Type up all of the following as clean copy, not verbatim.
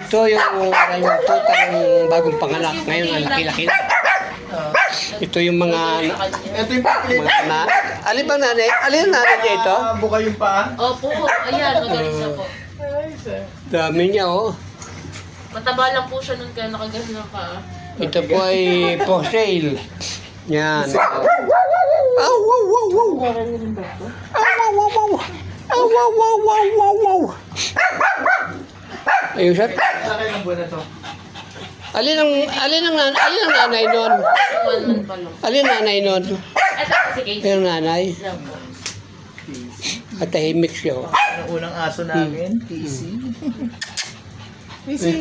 Ito yung dalawang tuta ng bagong panganak. Ngayon, ang laki-laki na. Ito yung mga... Ito yung pakilit. Alin ba nanay? Alin ang nanay niya ito? Buka yung paa. Opo, ayan, magaling siya po. Dami niya, oh. Mataba lang po siya nun kaya nakagas ng paa. Ito po ay for sale. Yan. Aw, wow, wow, wow. Aw, wow, wow, wow. Aw, wow, wow, wow, wow, wow. Ayun siya. Laki ng buwan na to. Alin ang nanay nun? 1 month pa lang. Alin ang nanay nun? Ito si Casey. Pero nanay. Lang po. At tahimik siya, oh. Ang unang aso namin, PC.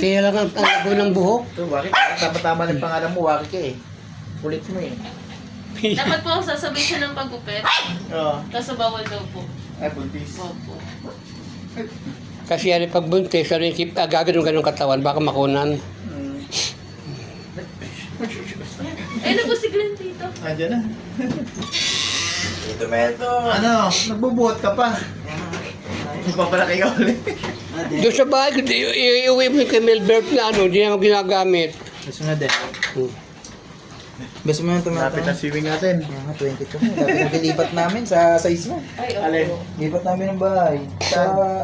Kaya lang ang lago ng buhok. Ito, bakit? Tama-tama ng pangalan mo, Waki ka eh. Kulit mo eh. Dapat po sasabay siya ng pagupit. Oo. Kaso bawal daw po. Ay, buntis. Opo. Kasi yan pag buntis, ano yung gagano'n katawan, baka makunan. Eh, ano po si Glenn dito? Andiyan na. Dito, Meto. Ano? Nagbubuhat ka pa. Magpapalaki ka ulit. Doon sa bahay, iuwi mo yung kay Melbert na ano, hindi naman ginagamit. Gusto na din. Best mo yung tomato. Lapit na swimming natin. Mga 22 mo. Dati nagilipat namin sa size mo. Ay, Alin? opo. Lipat namin ng bahay.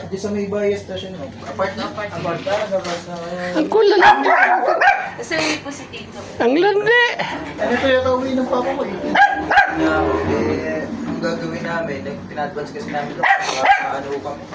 Di sa may bahay station mo. Apart na apart. Ang cool na lang. Kasi uwi po si Tito. Ang landi. Ano ito yung tawin ng papa mo eh? Ang gagawin namin, pinadvance kasi namin ito. Ano kami.